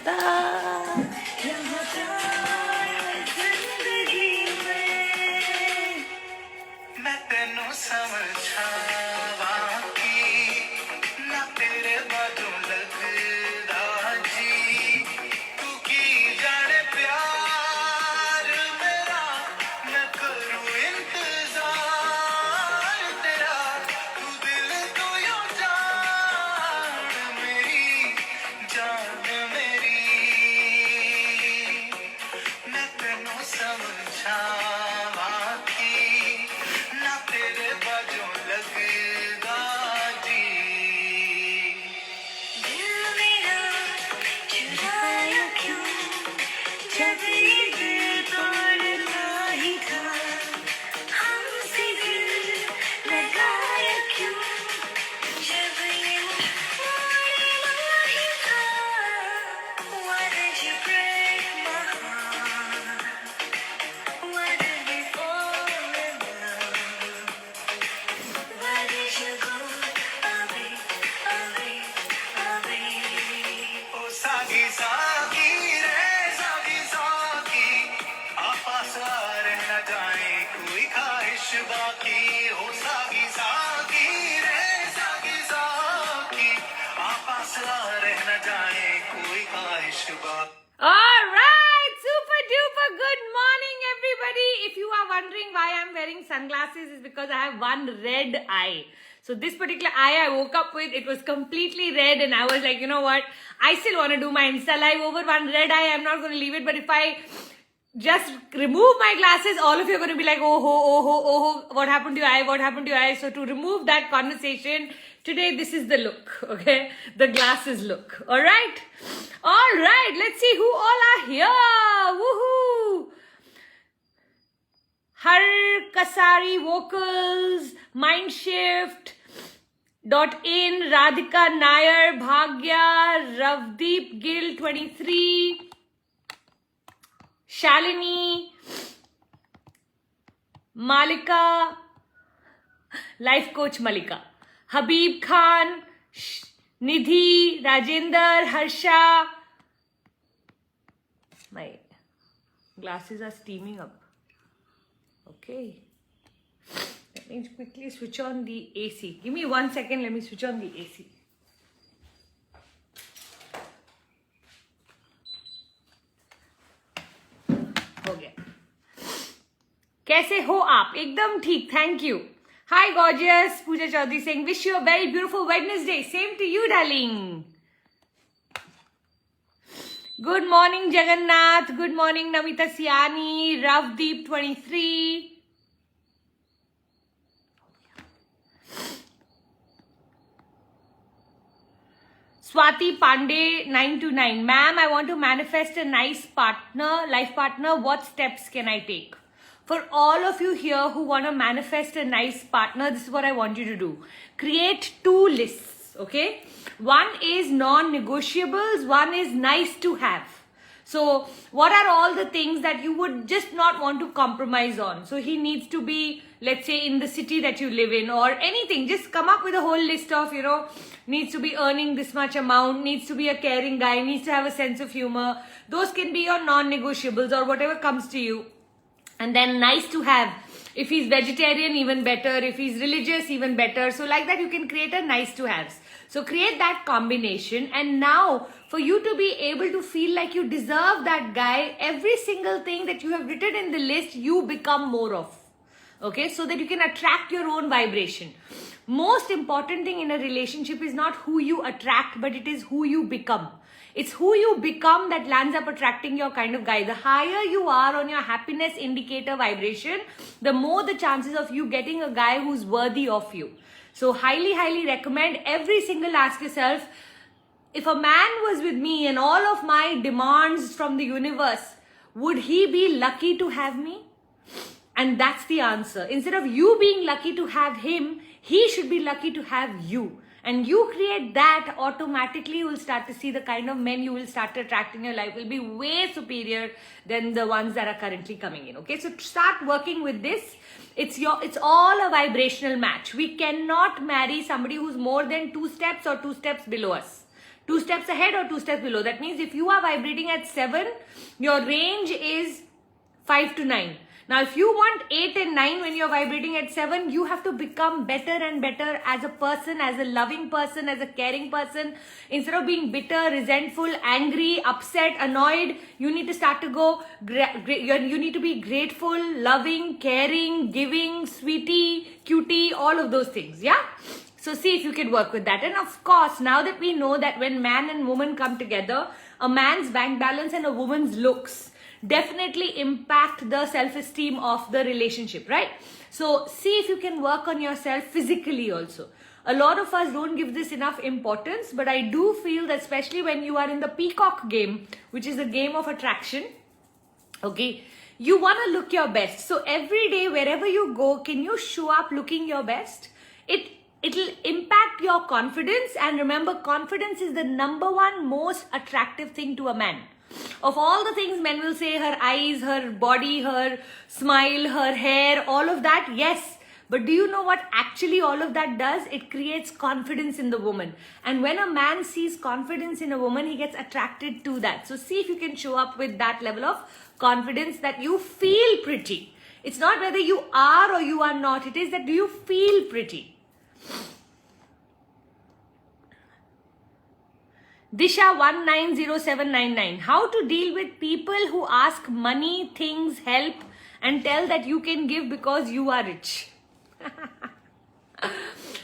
था यहाँ था जिंदगी में मैं तेनू समझावा की ना तेरे बाजू लगदा जी तू की जाने प्यार मेरा मैं करूँ इंतजार तेरा तू दिल तो यो जान मेरी मैं तेनू समझावा की ना तेरे बाजू लगदा जी दिल मेरा चुराया क्यों जब ये दिल तोड़ना ही था हमसे दिल लगाया क्यों जब ये मोड़ना ही था Why did you break my heart? Why did we fall in love? Why did you go away, away, away? Oh, Sagi, Sagi, re, Sagi, Sagi. आपस रह न जाए कोई ख्वाहिश बाकी हो सागी सागी रे सागी सागी आपस रह न जाए कोई ख्वाहिश बाकी All right, super duper good morning everybody. If you are wondering why I'm wearing sunglasses, is because I have one red eye. So this particular eye I woke up with, it was completely red and I was like, you know what, I still want to do my Insta live over one red eye. I'm not going to leave it, but if I just remove my glasses, all of you are going to be like, oh, what happened to your eye, what happened to your eye? So to remove that conversation, today this is the look, okay? The glasses look, alright? Alright, let's see who all are here. Woohoo! Her Kasari Vocals, Mindshift, .in, Radhika Nair, Bhagya, Ravdeep Gill 23, Shalini, Malika, Life Coach Malika, Habib Khan, Nidhi, Rajender, Harsha. My glasses are steaming up. Okay. Let me quickly switch on the AC. Give me 1 second. Let me switch on the AC. हो गया. कैसे हो आप? एकदम ठीक. Thank you. Hi, gorgeous. Puja Chaudhary saying, wish you a very beautiful Wednesday. Same to you, darling. Good morning, Jagannath. Good morning, Namita Siani. Ravdeep 23. Swati Pandey 929. Ma'am, I want to manifest a nice partner, life partner. What steps can I take? For all of you here who want to manifest a nice partner, this is what I want you to do. Create 2 lists, okay? One is non-negotiables, one is nice to have. So, what are all the things that you would just not want to compromise on? So, he needs to be, let's say, in the city that you live in or anything. Just come up with a whole list of, needs to be earning this much amount, needs to be a caring guy, needs to have a sense of humor. Those can be your non-negotiables or whatever comes to you. And then nice to have. If he's vegetarian, even better. If he's religious, even better. So like that, you can create a nice to haves. So create that combination. And now, for you to be able to feel like you deserve that guy, every single thing that you have written in the list, you become more of. Okay, so that you can attract your own vibration. Most important thing in a relationship is not who you attract, but it is who you become. It's who you become that lands up attracting your kind of guy. The higher you are on your happiness indicator vibration, the more the chances of you getting a guy who's worthy of you. So highly, highly recommend every single ask yourself, if a man was with me and all of my demands from the universe, would he be lucky to have me? And that's the answer. Instead of you being lucky to have him, he should be lucky to have you. And you create that, automatically you will start to see the kind of men you will start attracting in your life will be way superior than the ones that are currently coming in. Okay, so start working with this. It's all a vibrational match. We cannot marry somebody who's more than 2 steps or 2 steps below us. 2 steps ahead or 2 steps below. That means if you are vibrating at 7, your range is 5 to 9. Now, if you want 8 and 9 when you're vibrating at 7, you have to become better and better as a person, as a loving person, as a caring person. Instead of being bitter, resentful, angry, upset, annoyed, you need to start to go, you need to be grateful, loving, caring, giving, sweetie, cutie, all of those things, yeah? So see if you can work with that. And of course, now that we know that when man and woman come together, a man's bank balance and a woman's looks definitely impact the self-esteem of the relationship, right? So see if you can work on yourself physically also. A lot of us don't give this enough importance, but I do feel that especially when you are in the peacock game, which is a game of attraction, okay, you want to look your best. So every day, wherever you go, can you show up looking your best? It'll impact your confidence. And remember, confidence is the number one most attractive thing to a man. Of all the things men will say, her eyes, her body, her smile, her hair, all of that, yes. But do you know what actually all of that does? It creates confidence in the woman. And when a man sees confidence in a woman, he gets attracted to that. So see if you can show up with that level of confidence that you feel pretty. It's not whether you are or you are not. It is that do you feel pretty? Disha 190799. How to deal with people who ask money, things, help and tell that you can give because you are rich.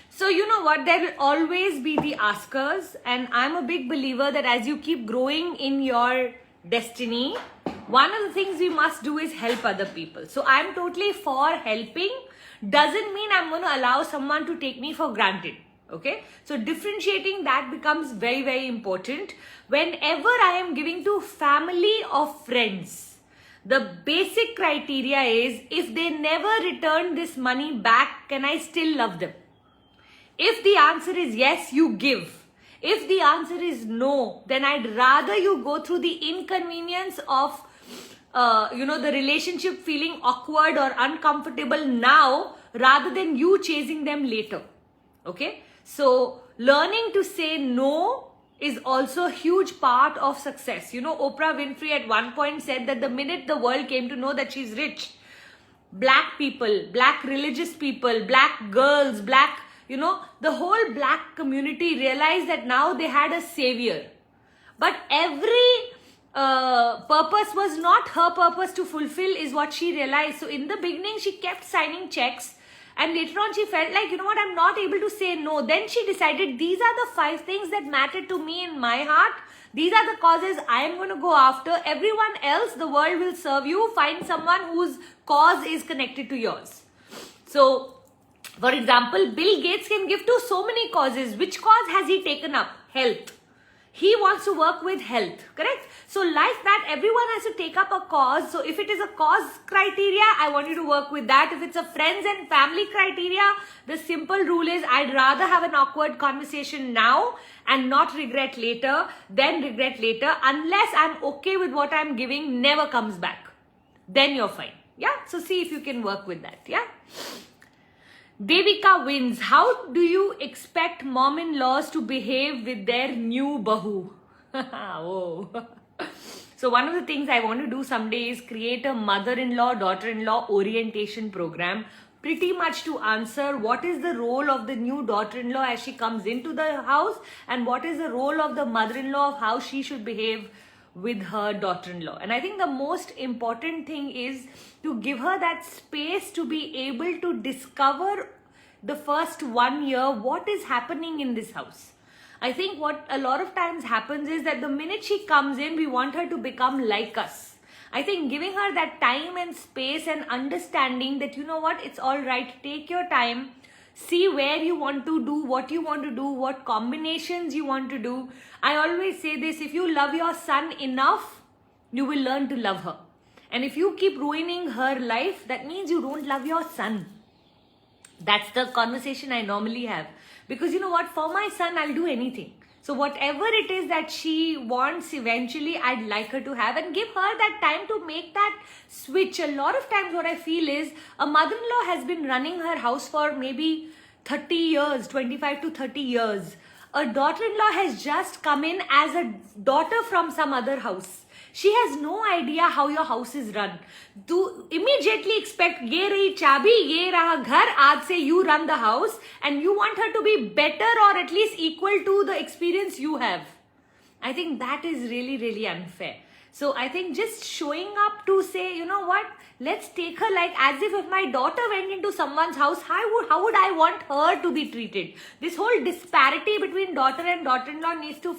So you know what, there will always be the askers, and I'm a big believer that as you keep growing in your destiny, one of the things we must do is help other people. So I'm totally for helping. Doesn't mean I'm going to allow someone to take me for granted. Okay, so differentiating that becomes very, very important. Whenever I am giving to family or friends, the basic criteria is if they never return this money back, can I still love them? If the answer is yes, you give. If the answer is no, then I'd rather you go through the inconvenience of the relationship feeling awkward or uncomfortable now rather than you chasing them later. Okay. So learning to say no is also a huge part of success. You know, Oprah Winfrey at one point said that the minute the world came to know that she's rich, black people, black religious people, black girls, the whole black community realized that now they had a savior. But every purpose was not her purpose to fulfill is what she realized. So in the beginning, she kept signing checks. And later on, she felt like, you know what, I'm not able to say no. Then she decided these are the 5 things that matter to me in my heart. These are the causes I am going to go after. Everyone else, the world will serve you. Find someone whose cause is connected to yours. So, for example, Bill Gates can give to so many causes. Which cause has he taken up? Health. He wants to work with health, correct? So like that, everyone has to take up a cause. So if it is a cause criteria, I want you to work with that. If it's a friends and family criteria, the simple rule is I'd rather have an awkward conversation now and not regret later than regret later, unless I'm okay with what I'm giving never comes back. Then you're fine. Yeah. So see if you can work with that. Yeah. Devika wins. How do you expect mom-in-laws to behave with their new bahu? Oh. So one of the things I want to do someday is create a mother-in-law, daughter-in-law orientation program, pretty much to answer what is the role of the new daughter-in-law as she comes into the house and what is the role of the mother-in-law of how she should behave with her daughter-in-law. And I think the most important thing is to give her that space to be able to discover the first 1 year what is happening in this house. I think what a lot of times happens is that the minute she comes in, we want her to become like us. I think giving her that time and space and understanding that, you know what, it's all right, take your time, see where you want to do, what you want to do, what combinations you want to do. I always say this, if you love your son enough, you will learn to love her. And if you keep ruining her life, that means you don't love your son. That's the conversation I normally have. Because you know what, for my son, I'll do anything. So whatever it is that she wants eventually, I'd like her to have, and give her that time to make that switch. A lot of times what I feel is a mother-in-law has been running her house for maybe 30 years, 25 to 30 years. A daughter-in-law has just come in as a daughter from some other house. She has no idea how your house is run. To immediately expect, ye rahi chabi, ye raha ghar, aaj se you run the house, and you want her to be better or at least equal to the experience you have. I think that is really, really unfair. So I think just showing up to say, you know what, let's take her like as if my daughter went into someone's house, how would I want her to be treated? This whole disparity between daughter and daughter-in-law needs to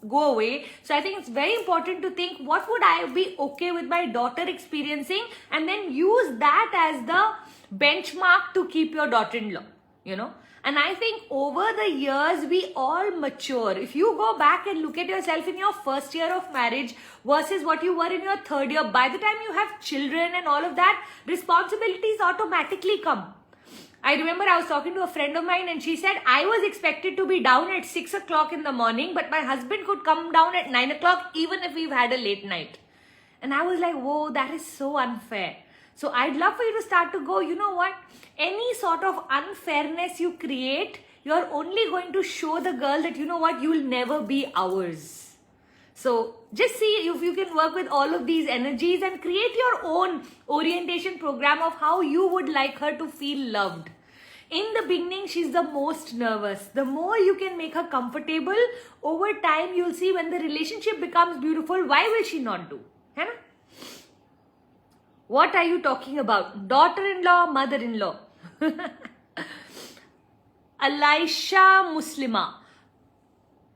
go away. So I think it's very important to think, what would I be okay with my daughter experiencing, and then use that as the benchmark to keep your daughter-in-law, you know. And I think over the years, we all mature. If you go back and look at yourself in your first year of marriage versus what you were in your third year, by the time you have children and all of that, responsibilities automatically come. I remember I was talking to a friend of mine and she said, I was expected to be down at 6 o'clock in the morning, but my husband could come down at 9 o'clock even if we've had a late night. And I was like, whoa, that is so unfair. So I'd love for you to start to go, you know what? Any sort of unfairness you create, you're only going to show the girl that, you know what, you will never be ours. So just see if you can work with all of these energies and create your own orientation program of how you would like her to feel loved. In the beginning, she's the most nervous. The more you can make her comfortable, over time, you'll see when the relationship becomes beautiful, why will she not do? Hai na? What are you talking about? Daughter-in-law, mother-in-law. Alisha Muslima.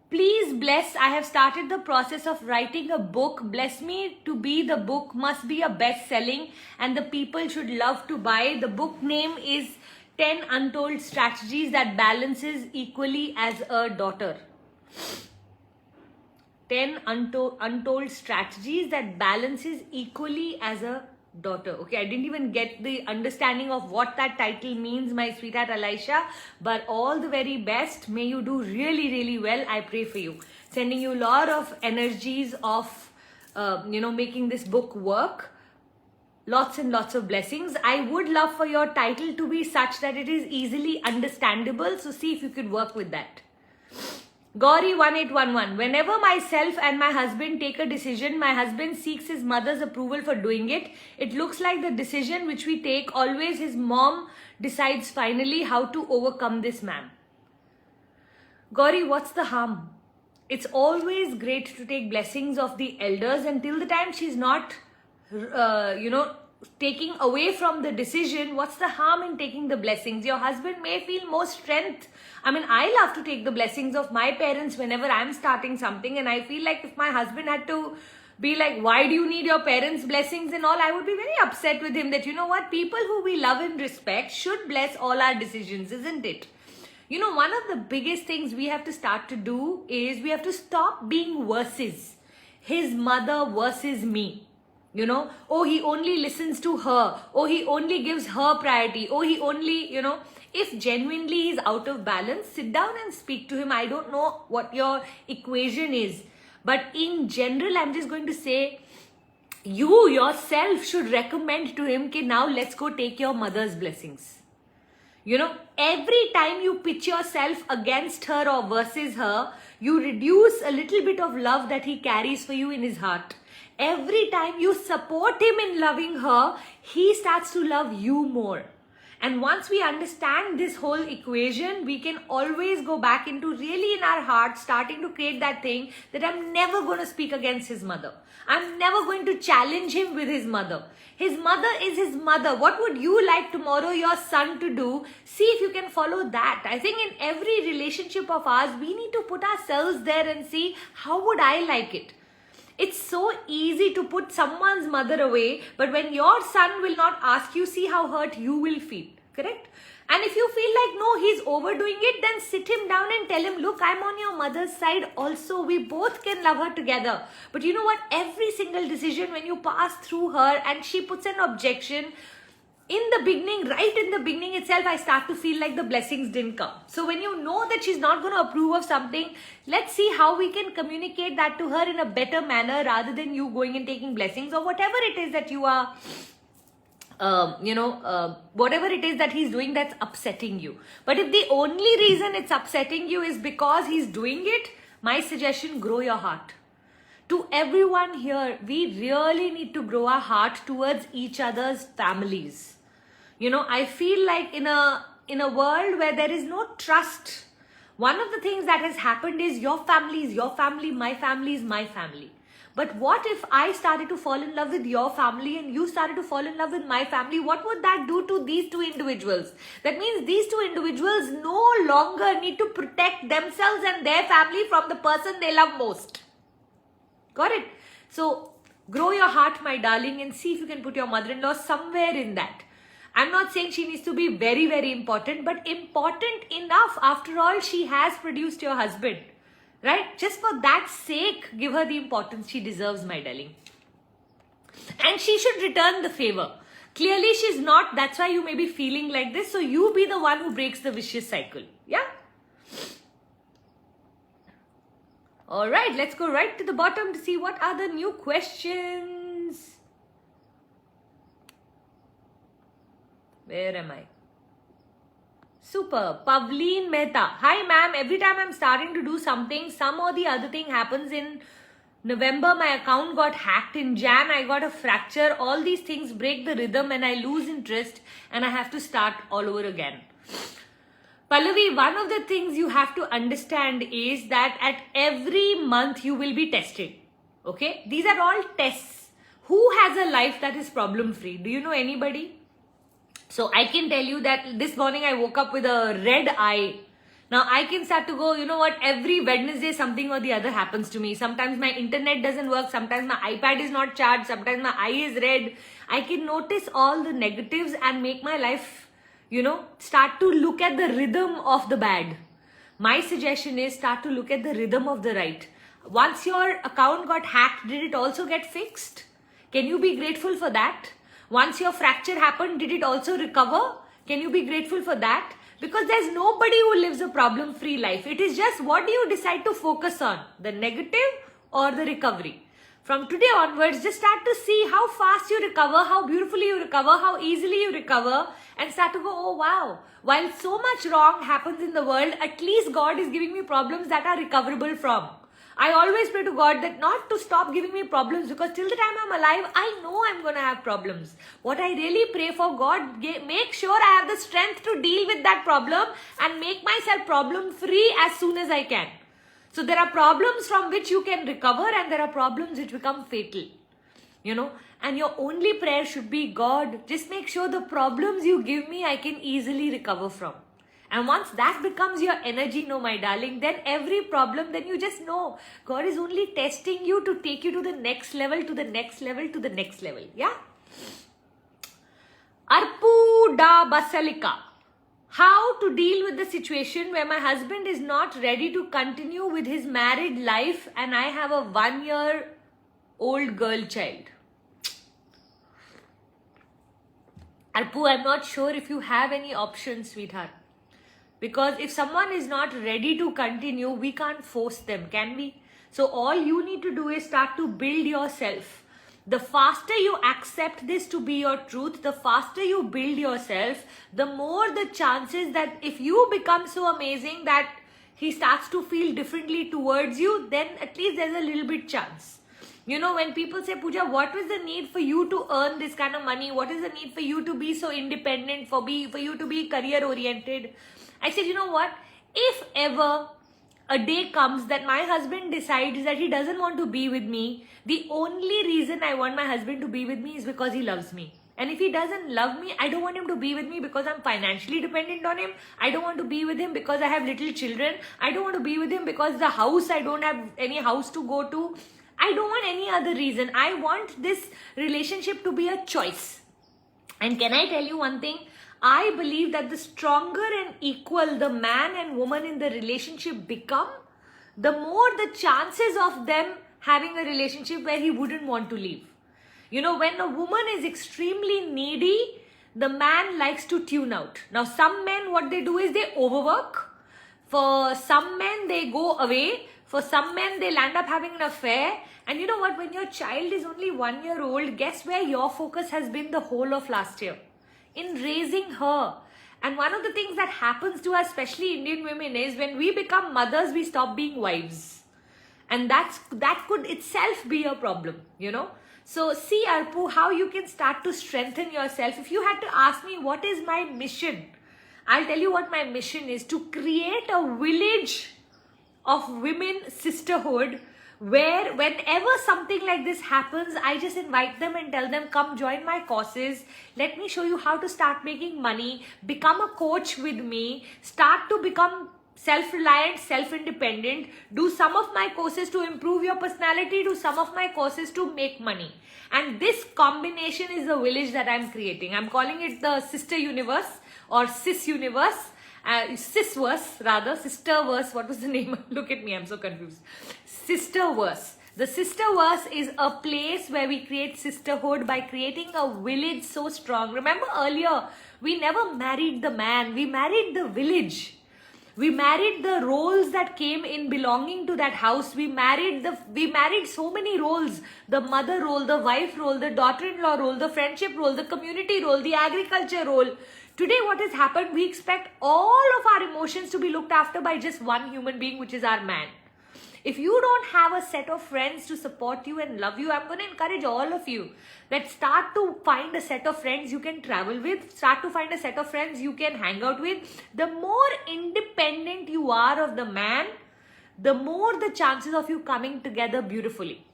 Please bless, I have started the process of writing a book. Bless me to be the book, must be a best-selling and the people should love to buy. The book name is 10 Untold Strategies That Balances Equally as a Daughter. 10 untold strategies that balances equally as a daughter. Okay, I didn't even get the understanding of what that title means, my sweetheart Alisha, but all the very best. May you do really, really well. I pray for you. Sending you a lot of energies of, making this book work. Lots and lots of blessings. I would love for your title to be such that it is easily understandable. So see if you could work with that. Gauri 1811. Whenever myself and my husband take a decision, my husband seeks his mother's approval for doing it. It looks like the decision which we take, always his mom decides finally. How to overcome this, ma'am? Gauri, what's the harm? It's always great to take blessings of the elders until the time she's not, taking away from the decision. What's the harm in taking the blessings? Your husband may feel more strength. I mean, I love to take the blessings of my parents whenever I'm starting something, and I feel like if my husband had to be like, why do you need your parents' blessings and all, I would be very upset with him that, you know what, people who we love and respect should bless all our decisions, isn't it? You know, one of the biggest things we have to start to do is we have to stop being versus. His mother versus me. You know, oh, he only listens to her. Oh, he only gives her priority. Oh, he only, if genuinely he's out of balance, sit down and speak to him. I don't know what your equation is. But in general, I'm just going to say, you yourself should recommend to him, okay, now let's go take your mother's blessings. You know, every time you pitch yourself against her or versus her, you reduce a little bit of love that he carries for you in his heart. Every time you support him in loving her, he starts to love you more. And once we understand this whole equation, we can always go back into really in our heart, starting to create that thing that I'm never going to speak against his mother. I'm never going to challenge him with his mother. His mother is his mother. What would you like tomorrow your son to do? See if you can follow that. I think in every relationship of ours, we need to put ourselves there and see how would I like it. It's so easy to put someone's mother away, but when your son will not ask you, see how hurt you will feel, correct? And if you feel like, no, he's overdoing it, then sit him down and tell him, look, I'm on your mother's side also. We both can love her together. But you know what? Every single decision, when you pass through her and she puts an objection, in the beginning, right in the beginning itself, I start to feel like the blessings didn't come. So when you know that she's not going to approve of something, let's see how we can communicate that to her in a better manner rather than you going and taking blessings or whatever it is that you are whatever it is that he's doing that's upsetting you. But if the only reason it's upsetting you is because he's doing it, my suggestion, grow your heart. To everyone here, we really need to grow our heart towards each other's families. I feel like in a world where there is no trust, one of the things that has happened is your family is your family, my family is my family. But what if I started to fall in love with your family and you started to fall in love with my family? What would that do to these two individuals? That means these two individuals no longer need to protect themselves and their family from the person they love most. Got it? So grow your heart, my darling, and see if you can put your mother-in-law somewhere in that. I'm not saying she needs to be very, very important, but important enough. After all, she has produced your husband. Right? Just for that sake, give her the importance she deserves, my darling. And she should return the favor. Clearly, she's not. That's why you may be feeling like this. So you be the one who breaks the vicious cycle. Yeah? Alright, let's go right to the bottom to see what are the new questions. Where am I? Super. Pavleen Mehta. Hi ma'am, every time I'm starting to do something, some or the other thing happens. In November, my account got hacked. In Jan, I got a fracture. All these things break the rhythm and I lose interest and I have to start all over again. Pallavi, one of the things you have to understand is that at every month you will be tested. Okay? These are all tests. Who has a life that is problem free? Do you know anybody? So I can tell you that this morning I woke up with a red eye. Now I can start to go, you know what, every Wednesday something or the other happens to me. Sometimes my internet doesn't work. Sometimes my iPad is not charged. Sometimes my eye is red. I can notice all the negatives and make my life, start to look at the rhythm of the bad. My suggestion is start to look at the rhythm of the right. Once your account got hacked, did it also get fixed? Can you be grateful for that? Once your fracture happened, did it also recover? Can you be grateful for that? Because there's nobody who lives a problem-free life. It is just what do you decide to focus on? The negative or the recovery? From today onwards, just start to see how fast you recover, how beautifully you recover, how easily you recover, and start to go, oh wow, while so much wrong happens in the world, at least God is giving me problems that are recoverable from. I always pray to God that not to stop giving me problems, because till the time I'm alive, I know I'm going to have problems. What I really pray for, God, make sure I have the strength to deal with that problem and make myself problem free as soon as I can. So there are problems from which you can recover and there are problems which become fatal. And your only prayer should be, God, just make sure the problems you give me, I can easily recover from. And once that becomes your energy, my darling, then every problem, then you just know God is only testing you to take you to the next level, to the next level, to the next level. Yeah? Arpu da Basilica. How to deal with the situation where my husband is not ready to continue with his married life and I have a 1-year-old girl child. Arpu, I'm not sure if you have any options, sweetheart. Because if someone is not ready to continue, we can't force them, can we? So all you need to do is start to build yourself. The faster you accept this to be your truth, the faster you build yourself, the more the chances that if you become so amazing that he starts to feel differently towards you, then at least there's a little bit chance. When people say, Puja, what is the need for you to earn this kind of money? What is the need for you to be so independent, for you to be career oriented? I said, you know what? If ever a day comes that my husband decides that he doesn't want to be with me, the only reason I want my husband to be with me is because he loves me. And if he doesn't love me, I don't want him to be with me because I'm financially dependent on him. I don't want to be with him because I have little children. I don't want to be with him because the house, I don't have any house to go to. I don't want any other reason. I want this relationship to be a choice. And can I tell you one thing? I believe that the stronger and equal the man and woman in the relationship become, the more the chances of them having a relationship where he wouldn't want to leave. When a woman is extremely needy, the man likes to tune out. Now, some men, what they do is they overwork. For some men, they go away. For some men, they'll end up having an affair. And you know what? When your child is only 1 year old, guess where your focus has been the whole of last year? In raising her. And one of the things that happens to us, especially Indian women, is when we become mothers, we stop being wives. And that could itself be a problem, you know. So see, Arpu, how you can start to strengthen yourself. If you had to ask me what is my mission, I'll tell you what my mission is: to create a village of women sisterhood where whenever something like this happens, I just invite them and tell them, come join my courses. Let me show you how to start making money, become a coach with me, start to become self-reliant, self-independent, do some of my courses to improve your personality, do some of my courses to make money. And this combination is the village that I'm creating. I'm calling it the sister universe or cis universe. Sisverse rather, sisterverse. What was the name? Look at me, I'm so confused. Sisterverse. The sisterverse is a place where we create sisterhood by creating a village so strong. Remember earlier, we never married the man, we married the village. We married the roles that came in belonging to that house. We married so many roles: the mother role, the wife role, the daughter-in-law role, the friendship role, the community role, the agriculture role. Today what has happened, we expect all of our emotions to be looked after by just one human being, which is our man. If you don't have a set of friends to support you and love you, I'm going to encourage all of you that start to find a set of friends you can travel with, start to find a set of friends you can hang out with. The more independent you are of the man, the more the chances of you coming together beautifully.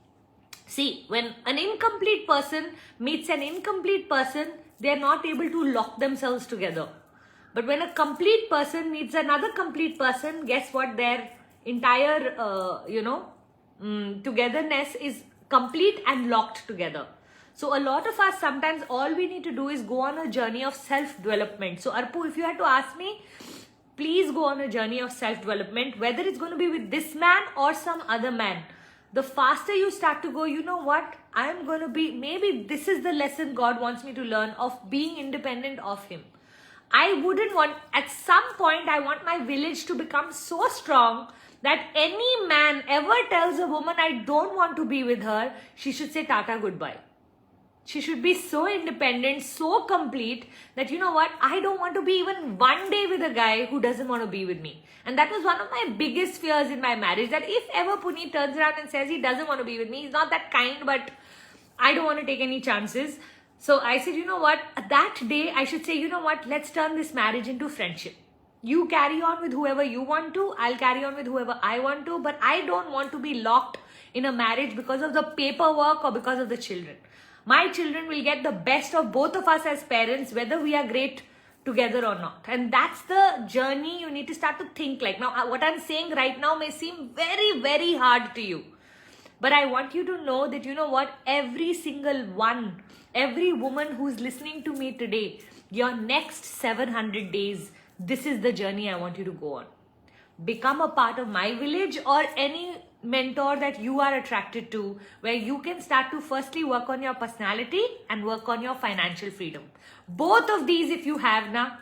See, when an incomplete person meets an incomplete person, they are not able to lock themselves together. But when a complete person meets another complete person, guess what? Their entire, togetherness is complete and locked together. So a lot of us, sometimes all we need to do is go on a journey of self-development. So Arpu, if you had to ask me, please go on a journey of self-development, whether it's going to be with this man or some other man. The faster you start to go, you know what, I'm going to be, maybe this is the lesson God wants me to learn of being independent of him. I wouldn't want, at some point, I want my village to become so strong that any man ever tells a woman, I don't want to be with her, she should say tata goodbye. She should be so independent, so complete that, you know what, I don't want to be even one day with a guy who doesn't want to be with me. And that was one of my biggest fears in my marriage, that if ever Puneet turns around and says he doesn't want to be with me, he's not that kind, but I don't want to take any chances. So I said, you know what, that day I should say, you know what, let's turn this marriage into friendship. You carry on with whoever you want to, I'll carry on with whoever I want to, but I don't want to be locked in a marriage because of the paperwork or because of the children. My children will get the best of both of us as parents, whether we are great together or not. And that's the journey you need to start to think like. Now, what I'm saying right now may seem very, very hard to you. But I want you to know that, you know what, every single one, every woman who's listening to me today, your next 700 days, this is the journey I want you to go on. Become a part of my village or any mentor that you are attracted to, where you can start to firstly work on your personality and work on your financial freedom. Both of these, if you have now,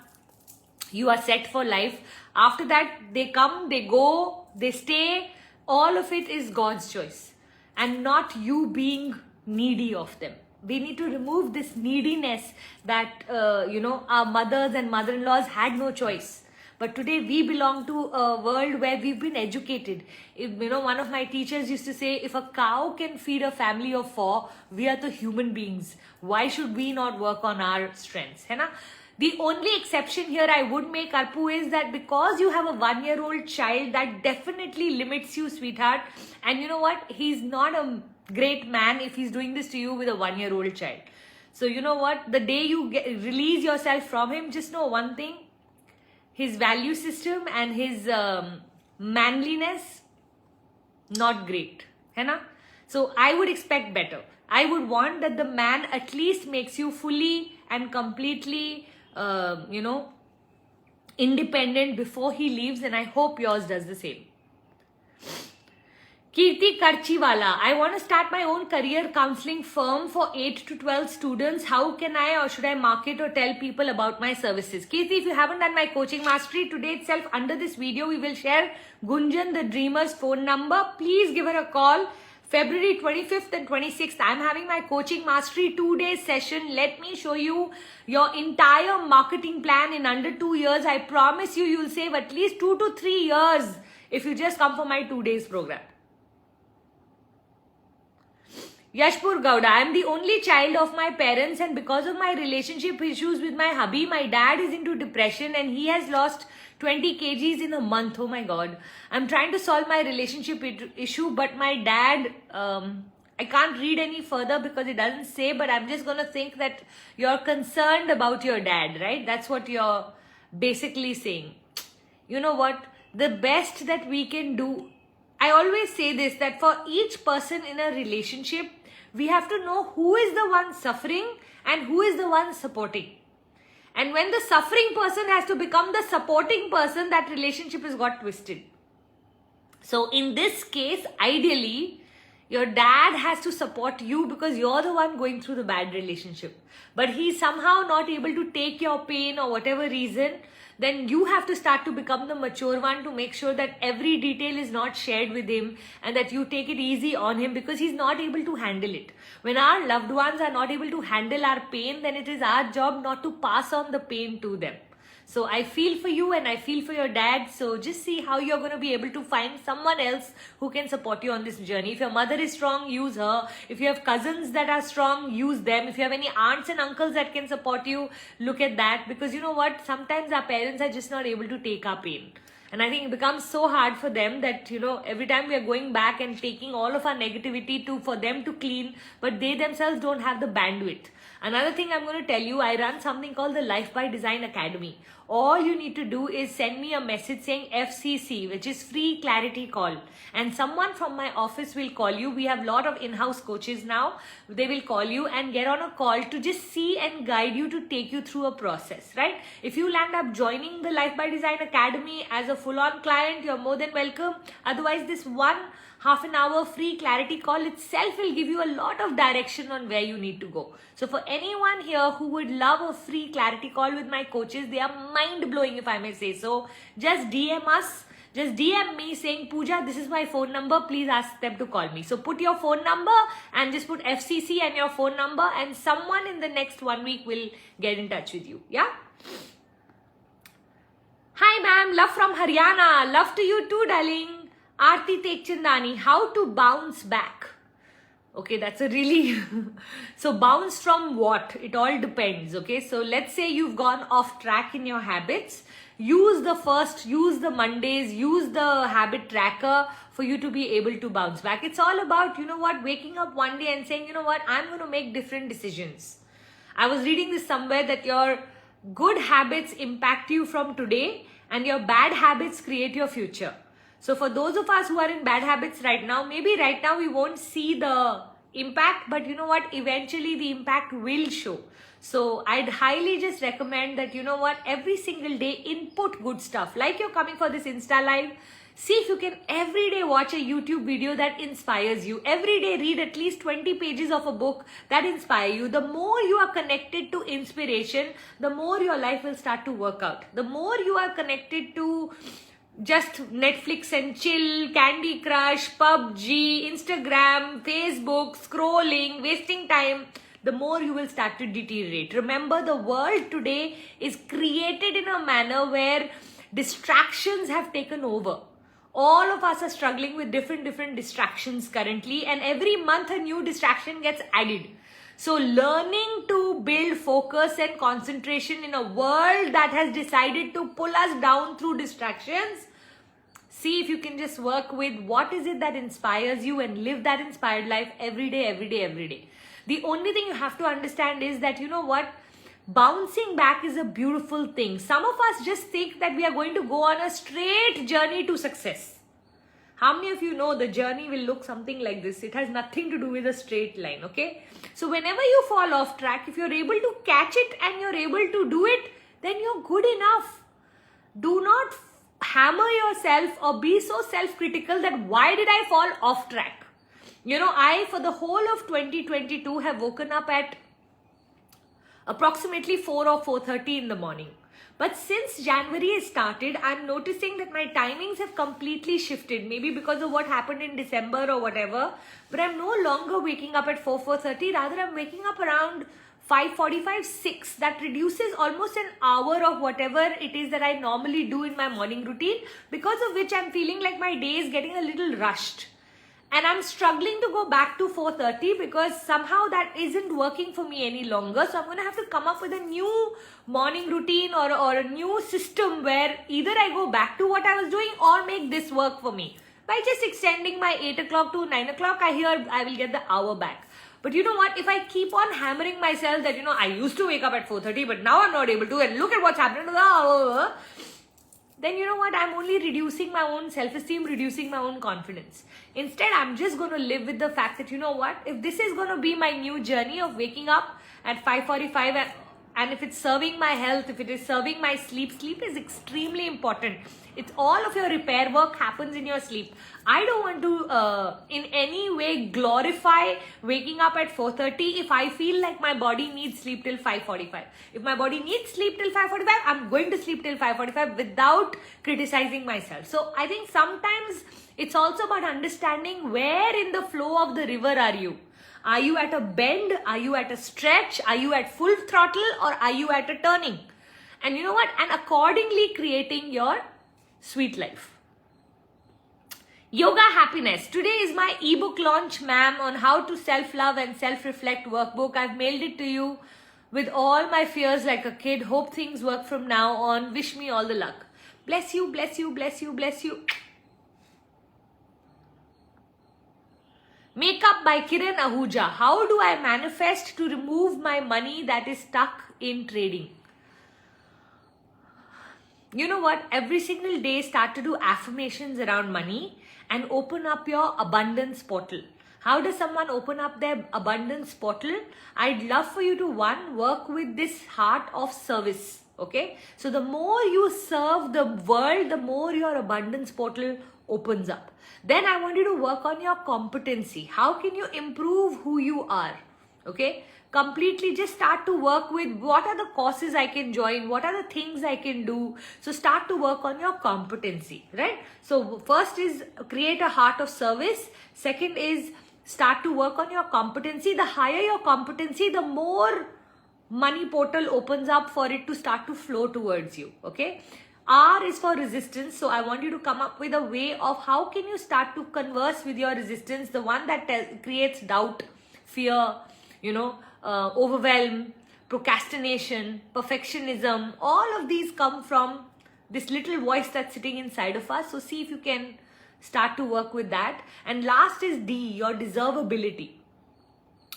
you are set for life. After that, they come, they go, they stay. All of it is God's choice and not you being needy of them. We need to remove this neediness that, our mothers and mother-in-laws had no choice. But today we belong to a world where we've been educated. One of my teachers used to say, if a cow can feed a family of 4, we are the human beings. Why should we not work on our strengths? The only exception here I would make, Arpu, is that because you have a 1-year-old child, that definitely limits you, sweetheart. And you know what? He's not a great man if he's doing this to you with a 1-year-old child. So you know what? The day you release yourself from him, just know one thing. His value system and his manliness, not great. So I would expect better. I would want that the man at least makes you fully and completely, independent before he leaves, and I hope yours does the same. Kirti Karchiwala, I want to start my own career counseling firm for 8 to 12 students. How can I or should I market or tell people about my services? Kirti, if you haven't done my coaching mastery, today itself under this video, we will share Gunjan the Dreamer's phone number. Please give her a call. February 25th and 26th, I'm having my coaching mastery 2-day session. Let me show you your entire marketing plan in under 2 years. I promise you, you'll save at least 2 to 3 years if you just come for my 2 days program. Yashpur Gowda, I am the only child of my parents, and because of my relationship issues with my hubby, my dad is into depression and he has lost 20 kgs in a month. Oh my God. I'm trying to solve my relationship issue, but my dad, I can't read any further because it doesn't say, but I'm just going to think that you're concerned about your dad, right? That's what you're basically saying. You know what? The best that we can do, I always say this, that for each person in a relationship, we have to know who is the one suffering and who is the one supporting. And when the suffering person has to become the supporting person, that relationship has got twisted. So in this case, ideally, your dad has to support you because you're the one going through the bad relationship. But he's somehow not able to take your pain or whatever reason. Then you have to start to become the mature one to make sure that every detail is not shared with him and that you take it easy on him because he's not able to handle it. When our loved ones are not able to handle our pain, then it is our job not to pass on the pain to them. So I feel for you and I feel for your dad. So just see how you're going to be able to find someone else who can support you on this journey. If your mother is strong, use her. If you have cousins that are strong, use them. If you have any aunts and uncles that can support you, look at that. Because you know what? Sometimes our parents are just not able to take our pain. And I think it becomes so hard for them that, you know, every time we are going back and taking all of our negativity for them to clean, but they themselves don't have the bandwidth. Another thing I'm going to tell you, I run something called the Life by Design Academy. All you need to do is send me a message saying FCC, which is free clarity call. And someone from my office will call you. We have a lot of in-house coaches now. They will call you and get on a call to just see and guide you to take you through a process, right? If you land up joining the Life by Design Academy as a full-on client, you're more than welcome. Otherwise, this 1.5 an hour free clarity call itself will give you a lot of direction on where you need to go. So for anyone here who would love a free clarity call with my coaches, they are mind-blowing if I may say so, just DM us. Just DM me saying, Pooja, this is my phone number. Please ask them to call me. So put your phone number and just put FCC and your phone number and someone in the next 1 week will get in touch with you. Yeah? Hi ma'am, love from Haryana. Love to you too, darling. Aarti Tekchandani, how to bounce back? Okay, that's a really... So bounce from what? It all depends, okay? So let's say you've gone off track in your habits. Use the Mondays, use the habit tracker for you to be able to bounce back. It's all about, you know what, waking up one day and saying, you know what, I'm going to make different decisions. I was reading this somewhere that your good habits impact you from today and your bad habits create your future. So for those of us who are in bad habits right now, maybe right now we won't see the impact, but you know what, eventually the impact will show. So I'd highly just recommend that, you know what, every single day input good stuff. Like you're coming for this Insta Live, see if you can every day watch a YouTube video that inspires you. Every day read at least 20 pages of a book that inspire you. The more you are connected to inspiration, the more your life will start to work out. The more you are connected to just Netflix and chill, Candy Crush, PUBG, Instagram, Facebook, scrolling, wasting time, the more you will start to deteriorate. Remember, the world today is created in a manner where distractions have taken over. All of us are struggling with different distractions currently, and every month a new distraction gets added. So learning to build focus and concentration in a world that has decided to pull us down through distractions, see if you can just work with what is it that inspires you and live that inspired life every day. The only thing you have to understand is that, you know what, bouncing back is a beautiful thing. Some of us just think that we are going to go on a straight journey to success. How many of you know the journey will look something like this? It has nothing to do with a straight line, okay? So whenever you fall off track, if you're able to catch it and you're able to do it, then you're good enough. Do not hammer yourself or be so self-critical that why did I fall off track? I, for the whole of 2022, have woken up at approximately 4 or 4:30 in the morning. But since January has started, I'm noticing that my timings have completely shifted. Maybe because of what happened in December or whatever. But I'm no longer waking up at 4:30. Rather, I'm waking up around 5:45, 6. That reduces almost an hour of whatever it is that I normally do in my morning routine. Because of which I'm feeling like my day is getting a little rushed. And I'm struggling to go back to 4:30 because somehow that isn't working for me any longer. So I'm going to have to come up with a new morning routine or a new system where either I go back to what I was doing or make this work for me. By just extending my 8 o'clock to 9 o'clock, I will get the hour back. But you know what? If I keep on hammering myself that, I used to wake up at 4:30, but now I'm not able to, and look at what's happening to the hour, then you know what? I'm only reducing my own self-esteem, reducing my own confidence. Instead, I'm just going to live with the fact that, if this is going to be my new journey of waking up at 5:45 and if it's serving my health, if it is serving my sleep is extremely important. It's all of your repair work happens in your sleep. I don't want to in any way glorify waking up at 4:30 if I feel like my body needs sleep till 5:45. If my body needs sleep till 5:45, I'm going to sleep till 5:45 without criticizing myself. So I think sometimes it's also about understanding where in the flow of the river are you. Are you at a bend? Are you at a stretch? Are you at full throttle? Or are you at a turning? And you know what? And accordingly creating your sweet life. Yoga Happiness. Today is my ebook launch, ma'am, on how to self-love and self-reflect workbook. I've mailed it to you with all my fears like a kid. Hope things work from now on. Wish me all the luck. Bless you, bless you, bless you, bless you. Makeup by Kiran Ahuja. How do I manifest to remove my money that is stuck in trading? You know what? Every single day start to do affirmations around money and open up your abundance portal. How does someone open up their abundance portal? I'd love for you to work with this heart of service. Okay? So the more you serve the world, the more your abundance portal opens up. Then I want you to work on your competency. How can you improve who you are? Okay? Completely just start to work with what are the courses I can join, what are the things I can do. So start to work on your competency, right? So first is create a heart of service. Second is start to work on your competency. The higher your competency, the more money portal opens up for it to start to flow towards you, okay? R is for resistance. So I want you to come up with a way of how can you start to converse with your resistance, the one that creates doubt, fear, overwhelm, procrastination, perfectionism. All of these come from this little voice that's sitting inside of us. So see if you can start to work with that. And last is D, your deservability.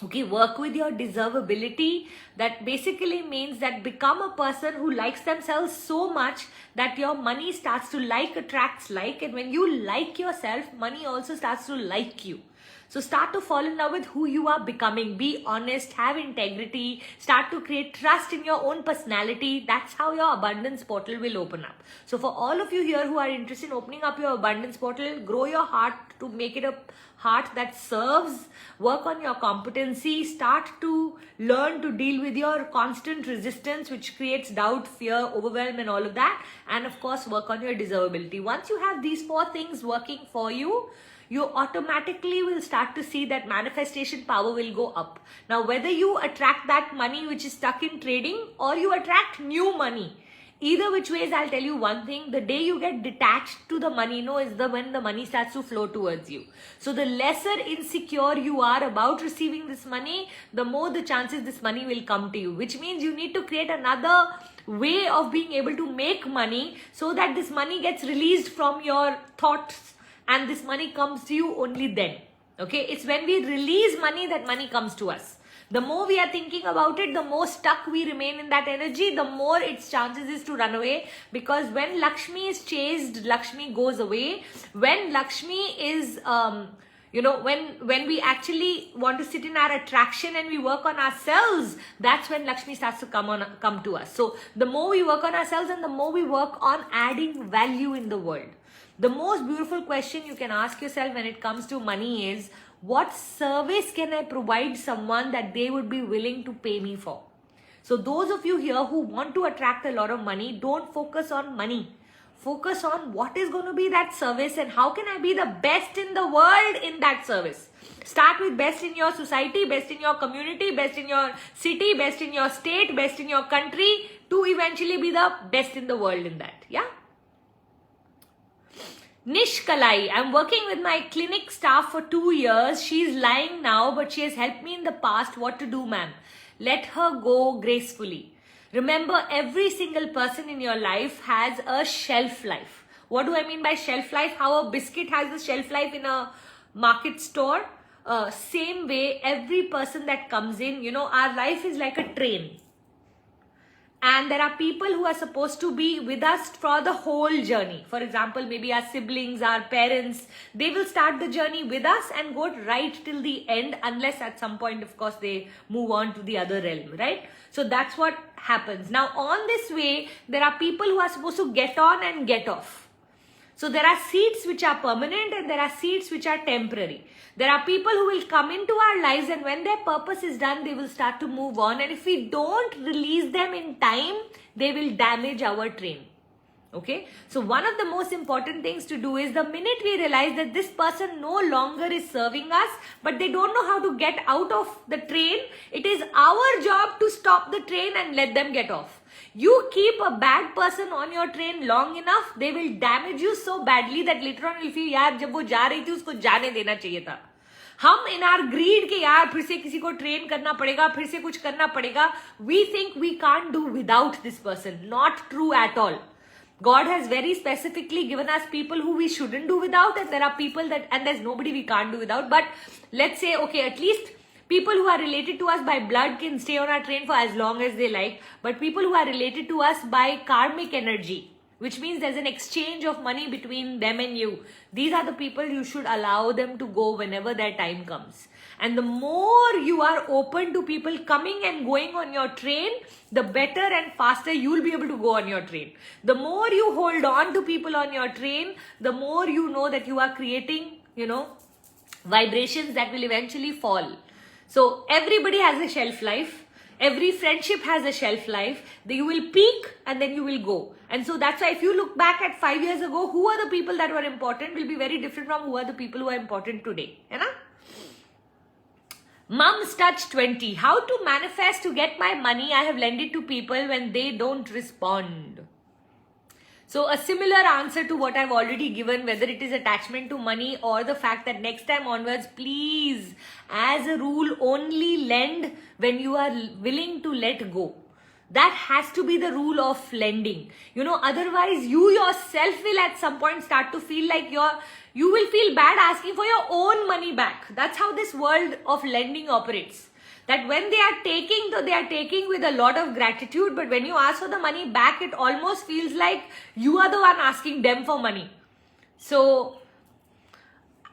Okay, work with your deservability. That basically means that become a person who likes themselves so much that your money starts to attracts like, and when you like yourself, money also starts to like you. So start to fall in love with who you are becoming. Be honest, have integrity, start to create trust in your own personality. That's how your abundance portal will open up. So for all of you here who are interested in opening up your abundance portal, grow your heart to make it a heart that serves, work on your competency, start to learn to deal with your constant resistance which creates doubt, fear, overwhelm and all of that. And of course, work on your deservability. Once you have these 4 things working for you, you automatically will start to see that manifestation power will go up. Now, whether you attract that money which is stuck in trading or you attract new money, either which ways, I'll tell you one thing, the day you get detached to the money, is when the money starts to flow towards you. So the lesser insecure you are about receiving this money, the more the chances this money will come to you, which means you need to create another way of being able to make money so that this money gets released from your thoughts and this money comes to you only then. Okay, it's when we release money that money comes to us. The more we are thinking about it, the more stuck we remain in that energy, the more its chances is to run away. Because when Lakshmi is chased, Lakshmi goes away. When Lakshmi is, You know, when we actually want to sit in our attraction and we work on ourselves, that's when Lakshmi starts to come to us. So the more we work on ourselves and the more we work on adding value in the world. The most beautiful question you can ask yourself when it comes to money is, what service can I provide someone that they would be willing to pay me for? So those of you here who want to attract a lot of money, don't focus on money. Focus on what is going to be that service and how can I be the best in the world in that service. Start with best in your society, best in your community, best in your city, best in your state, best in your country, to eventually be the best in the world in that. Yeah. Nish Kalai, I'm working with my clinic staff for 2 years. She's lying now, but she has helped me in the past. What to do, ma'am? Let her go gracefully. Remember, every single person in your life has a shelf life. What do I mean by shelf life? How a biscuit has a shelf life in a market store. Same way, every person that comes in, you know, our life is like a train. And there are people who are supposed to be with us for the whole journey. For example, maybe our siblings, our parents, they will start the journey with us and go right till the end, unless at some point, of course, they move on to the other realm, right? So that's what happens. Now, on this way, there are people who are supposed to get on and get off. So there are seats which are permanent and there are seats which are temporary. There are people who will come into our lives and when their purpose is done, they will start to move on. And if we don't release them in time, they will damage our train. Okay. So one of the most important things to do is the minute we realize that this person no longer is serving us, but they don't know how to get out of the train, it is our job to stop the train and let them get off. You keep a bad person on your train long enough, they will damage you so badly that later on you'll feel, यार जब वो जा रही थी उसको जाने देना चाहिए था. हम in our greed के यार फिर से किसी को train करना पड़ेगा, फिर से कुछ करना पड़ेगा, we think we can't do without this person. Not true at all. God has very specifically given us people who we shouldn't do without, and there are people that, and there's nobody we can't do without. But let's say, okay, at least people who are related to us by blood can stay on our train for as long as they like. But people who are related to us by karmic energy, which means there's an exchange of money between them and you, these are the people you should allow them to go whenever their time comes. And the more you are open to people coming and going on your train, the better and faster you will be able to go on your train. The more you hold on to people on your train, the more you know that you are creating, you know, vibrations that will eventually fall. So everybody has a shelf life. Every friendship has a shelf life. You will peak and then you will go. And so that's why if you look back at 5 years ago, who are the people that were important will be very different from who are the people who are important today. You know? Mum's Touch 20. How to manifest to get my money I have lent it to people when they don't respond. So a similar answer to what I've already given, whether it is attachment to money or the fact that next time onwards, please, as a rule, only lend when you are willing to let go. That has to be the rule of lending. You know, otherwise you yourself will at some point start to feel like you will feel bad asking for your own money back. That's how this world of lending operates. That when they are taking, though they are taking with a lot of gratitude, but when you ask for the money back, it almost feels like you are the one asking them for money. So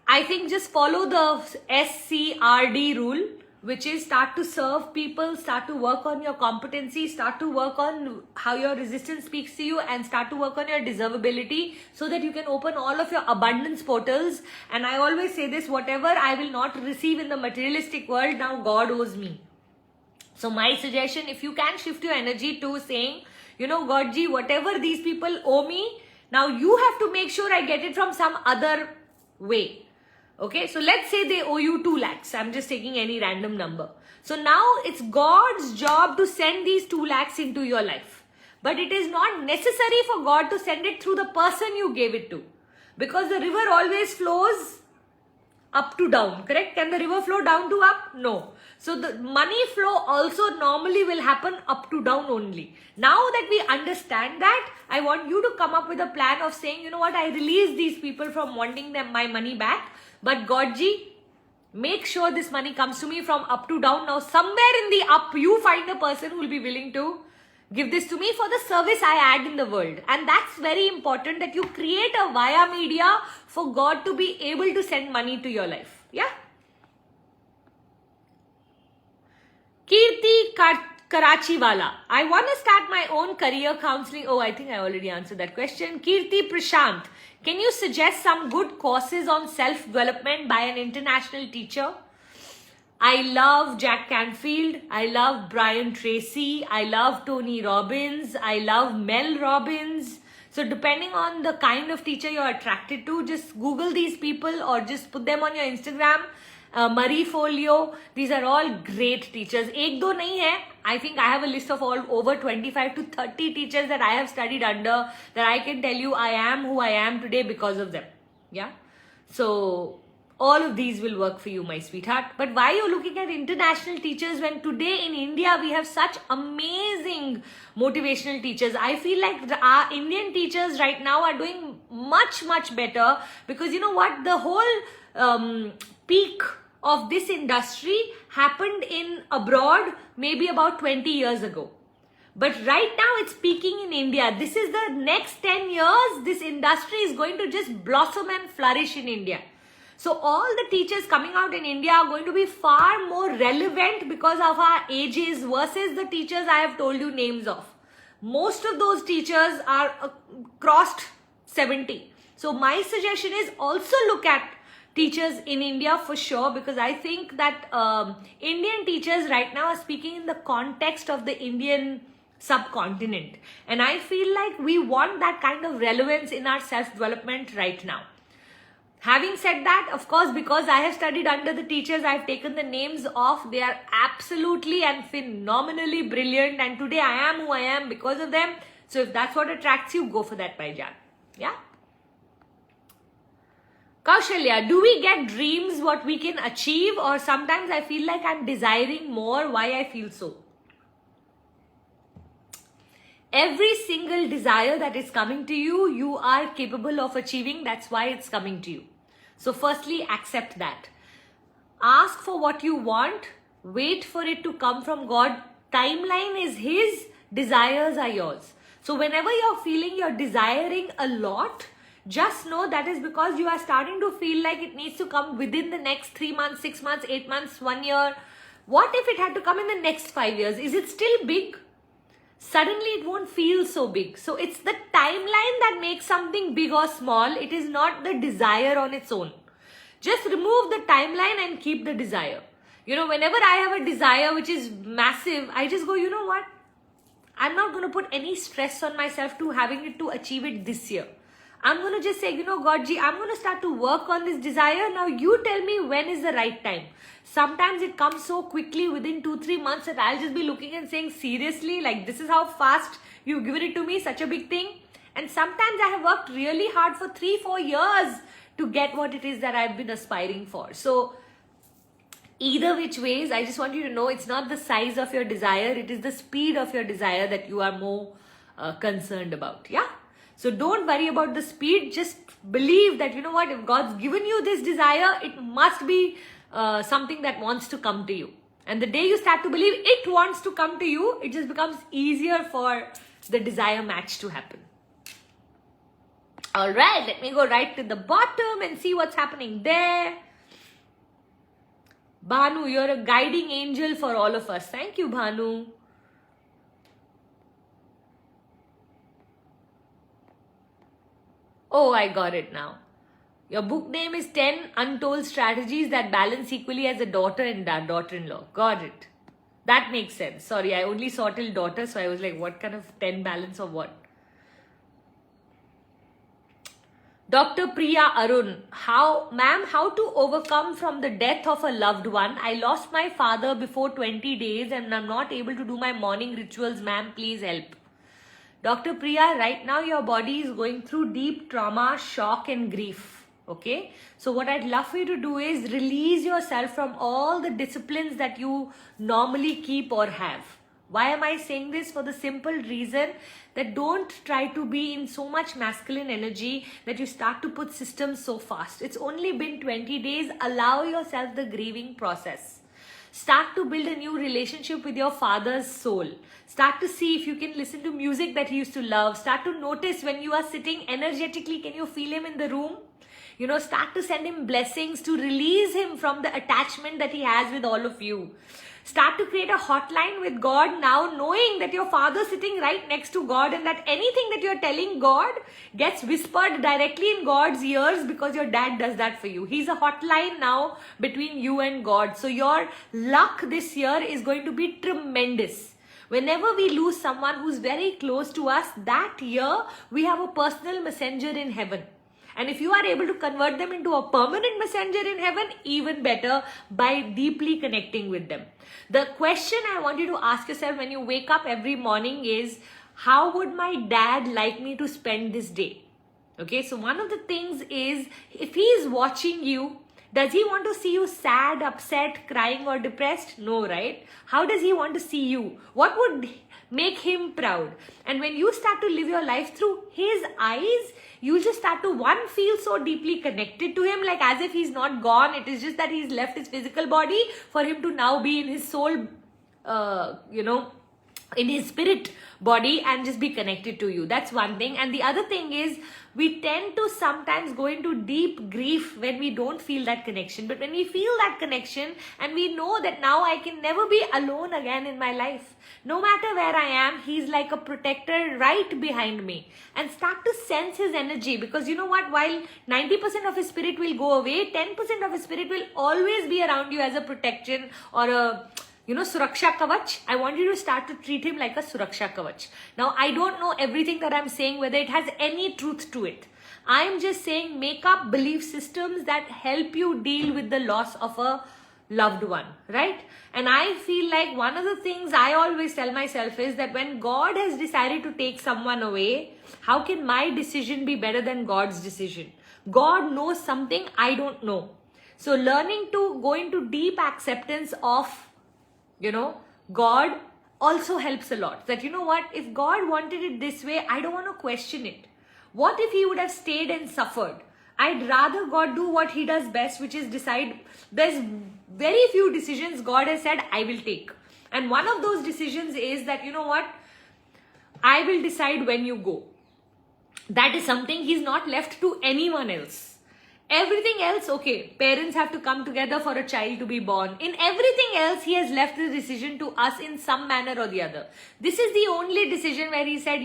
I think just follow the SCRD rule, which is start to serve people, start to work on your competency, start to work on how your resistance speaks to you, and start to work on your deservability so that you can open all of your abundance portals. And I always say this, whatever I will not receive in the materialistic world, now God owes me. So my suggestion, if you can shift your energy to saying, you know, Godji, whatever these people owe me, now you have to make sure I get it from some other way. Okay, so let's say they owe you 2 lakhs. I'm just taking any random number. So now it's God's job to send these 2 lakhs into your life. But it is not necessary for God to send it through the person you gave it to. Because the river always flows up to down, correct? Can the river flow down to up? No. So the money flow also normally will happen up to down only. Now that we understand that, I want you to come up with a plan of saying, you know what, I release these people from wanting them my money back. But Godji, make sure this money comes to me from up to down. Now somewhere in the up, you find a person who will be willing to give this to me for the service I add in the world. And that's very important, that you create a via media for God to be able to send money to your life. Yeah. Kirti Karachiwala. I want to start my own career counseling. Oh, I think I already answered that question. Kirti Prashant. Can you suggest some good courses on self-development by an international teacher? I love Jack Canfield. I love Brian Tracy. I love Tony Robbins. I love Mel Robbins. So depending on the kind of teacher you're attracted to, just Google these people or just put them on your Instagram. Marie Folio. These are all great teachers. Ek do nahi hai. I think I have a list of all over 25 to 30 teachers that I have studied under, that I can tell you I am who I am today because of them. Yeah. So all of these will work for you, my sweetheart. But why are you looking at international teachers when today in India we have such amazing motivational teachers? I feel like our Indian teachers right now are doing much, much better, because you know what? The whole peak of this industry happened in abroad maybe about 20 years ago. But right now it's peaking in India. This is the next 10 years, this industry is going to just blossom and flourish in India. So all the teachers coming out in India are going to be far more relevant because of our ages versus the teachers I have told you names of. Most of those teachers are crossed 70. So my suggestion is also look at teachers in India for sure, because I think that Indian teachers right now are speaking in the context of the Indian subcontinent. And I feel like we want that kind of relevance in our self-development right now. Having said that, of course, because I have studied under the teachers I've taken the names of, they are absolutely and phenomenally brilliant, and today I am who I am because of them. So if that's what attracts you, go for that, Bhaijan. Yeah. Kaushalya, do we get dreams what we can achieve, or sometimes I feel like I'm desiring more? Why I feel so? Every single desire that is coming to you, you are capable of achieving. That's why it's coming to you. So firstly, accept that. Ask for what you want. Wait for it to come from God. Timeline is His. Desires are yours. So whenever you're feeling you're desiring a lot, just know that is because you are starting to feel like it needs to come within the next 3 months, 6 months, 8 months, 1 year. What if it had to come in the next 5 years? Is it still big? Suddenly it won't feel so big. So it's the timeline that makes something big or small. It is not the desire on its own. Just remove the timeline and keep the desire. You know, whenever I have a desire which is massive, I just go, you know what? I'm not going to put any stress on myself to having it to achieve it this year. I'm going to just say, you know, Godji, I'm going to start to work on this desire. Now you tell me when is the right time. Sometimes it comes so quickly within 2-3 months that I'll just be looking and saying, seriously, like this is how fast you've given it to me, such a big thing. And sometimes I have worked really hard for 3-4 years to get what it is that I've been aspiring for. So either which ways, I just want you to know it's not the size of your desire, it is the speed of your desire that you are more concerned about. Yeah. So don't worry about the speed. Just believe that, you know what, if God's given you this desire, it must be something that wants to come to you. And the day you start to believe it wants to come to you, it just becomes easier for the desire match to happen. All right, let me go right to the bottom and see what's happening there. Bhanu, you're a guiding angel for all of us. Thank you, Bhanu. Oh, I got it now. Your book name is 10 Untold Strategies That Balance Equally as a Daughter and Daughter-in-Law. Got it. That makes sense. Sorry, I only saw till daughter, so I was like, what kind of 10 balance of what? Dr. Priya Arun, how to overcome from the death of a loved one? I lost my father before 20 days and I'm not able to do my morning rituals, ma'am. Please help. Dr. Priya, right now your body is going through deep trauma, shock and grief. Okay. So what I'd love for you to do is release yourself from all the disciplines that you normally keep or have. Why am I saying this? For the simple reason that don't try to be in so much masculine energy that you start to put systems so fast. It's only been 20 days. Allow yourself the grieving process. Start to build a new relationship with your father's soul. Start to see if you can listen to music that he used to love. Start to notice when you are sitting energetically, can you feel him in the room? Start to send him blessings to release him from the attachment that he has with all of you. Start to create a hotline with God now, knowing that your father's sitting right next to God, and that anything that you're telling God gets whispered directly in God's ears because your dad does that for you. He's a hotline now between you and God. So your luck this year is going to be tremendous. Whenever we lose someone who's very close to us, that year we have a personal messenger in heaven. And if you are able to convert them into a permanent messenger in heaven, even better, by deeply connecting with them. The question I want you to ask yourself when you wake up every morning is, how would my dad like me to spend this day? Okay, so one of the things is, if he is watching you, does he want to see you sad, upset, crying or depressed? No, right? How does he want to see you? What would make him proud? And when you start to live your life through his eyes, you just start to, one, feel so deeply connected to him, like as if he's not gone. It is just that he's left his physical body for him to now be in his soul, in his spirit body and just be connected to you. That's one thing. And the other thing is, we tend to sometimes go into deep grief when we don't feel that connection. But when we feel that connection and we know that now I can never be alone again in my life, no matter where I am, he's like a protector right behind me, and start to sense his energy. Because you know what, while 90% of his spirit will go away, 10% of his spirit will always be around you as a protection or a Suraksha Kavach. I want you to start to treat him like a Suraksha Kavach. Now, I don't know everything that I'm saying, whether it has any truth to it. I'm just saying, make up belief systems that help you deal with the loss of a loved one, right? And I feel like one of the things I always tell myself is that when God has decided to take someone away, how can my decision be better than God's decision? God knows something I don't know. So learning to go into deep acceptance of God also helps a lot. That if God wanted it this way, I don't want to question it. What if he would have stayed and suffered? I'd rather God do what he does best, which is decide. There's very few decisions God has said I will take. And one of those decisions is that, I will decide when you go. That is something he's not left to anyone else. Everything else, okay, parents have to come together for a child to be born. In everything else, he has left the decision to us in some manner or the other. This is the only decision where he said,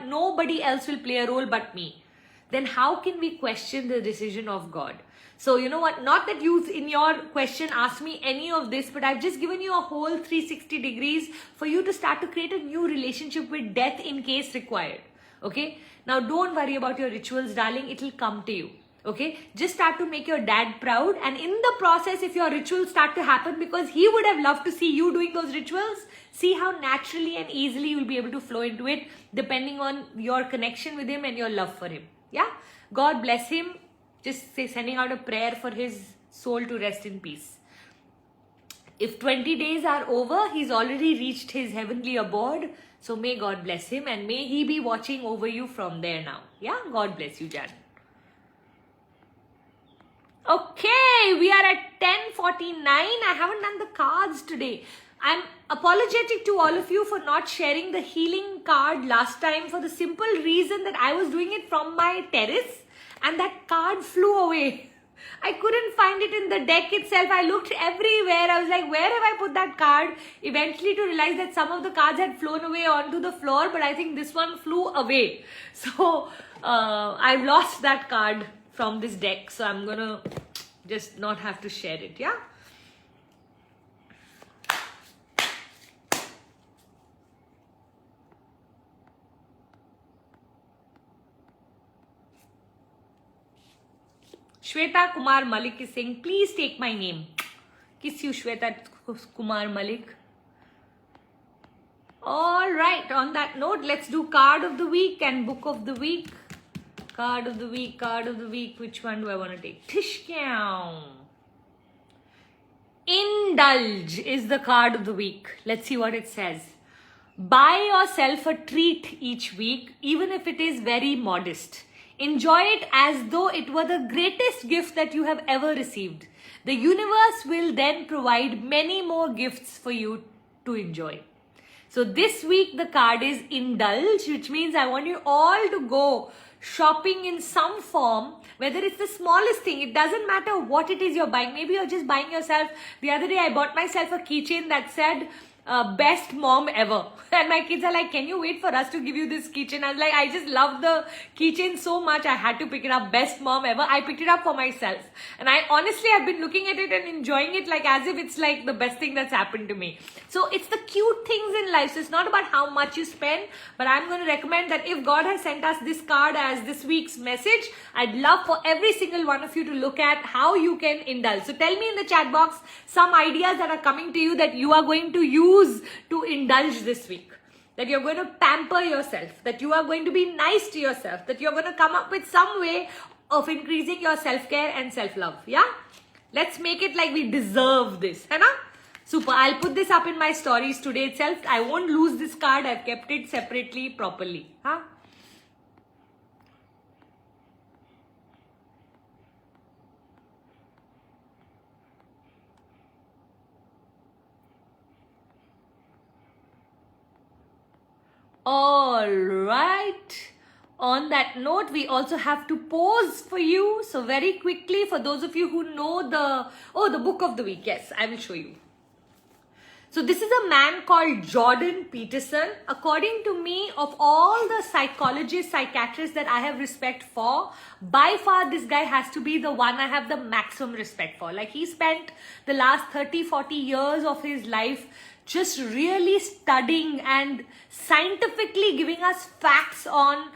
nobody else will play a role but me. Then how can we question the decision of God? So not that you in your question asked me any of this, but I've just given you a whole 360 degrees for you to start to create a new relationship with death in case required. Okay, now don't worry about your rituals, darling. It will come to you. Okay, just start to make your dad proud, and in the process, if your rituals start to happen because he would have loved to see you doing those rituals, see how naturally and easily you'll be able to flow into it depending on your connection with him and your love for him. Yeah, God bless him. Just sending out a prayer for his soul to rest in peace. If 20 days are over, he's already reached his heavenly abode. So may God bless him, and may he be watching over you from there now. Yeah, God bless you, Jan. Okay, we are at 10:49. I haven't done the cards today. I'm apologetic to all of you for not sharing the healing card last time, for the simple reason that I was doing it from my terrace and that card flew away. I couldn't find it in the deck itself. I looked everywhere. I was like, where have I put that card? Eventually to realize that some of the cards had flown away onto the floor, but I think this one flew away. So I've lost that card from this deck. So I'm gonna just not have to share it, yeah? Shweta Kumar Malik is saying, please take my name. Kiss you, Shweta Kumar Malik. All right, on that note, let's do card of the week and book of the week. Card of the week, card of the week. Which one do I want to take? Tishkyaw. Indulge is the card of the week. Let's see what it says. Buy yourself a treat each week, even if it is very modest. Enjoy it as though it were the greatest gift that you have ever received. The universe will then provide many more gifts for you to enjoy. So this week the card is indulge, which means I want you all to go shopping in some form, whether it's the smallest thing. It doesn't matter what it is you're buying. Maybe you're just buying yourself. The other day I bought myself a keychain that said best mom ever, and my kids are like, can you wait for us to give you this keychain? I was like, I just love the keychain so much, I had to pick it up. Best mom ever. I picked it up for myself, and I honestly have been looking at it and enjoying it like as if it's like the best thing that's happened to me. So it's the cute things in life. So it's not about how much you spend, but I'm going to recommend that if God has sent us this card as this week's message, I'd love for every single one of you to look at how you can indulge. So tell me in the chat box some ideas that are coming to you that you are going to use to indulge this week, that you're going to pamper yourself, that you are going to be nice to yourself, that you're going to come up with some way of increasing your self-care and self-love. Yeah, let's make it like we deserve this, hai na? Super. I'll put this up in my stories today itself. I won't lose this card. I've kept it separately properly, huh? All right. On that note, we also have to pause for you. So very quickly, for those of you who know the book of the week. Yes, I will show you. So this is a man called Jordan Peterson. According to me, of all the psychologists, psychiatrists that I have respect for, by far this guy has to be the one I have the maximum respect for. Like, he spent the last 30-40 years of his life just really studying and scientifically giving us facts on,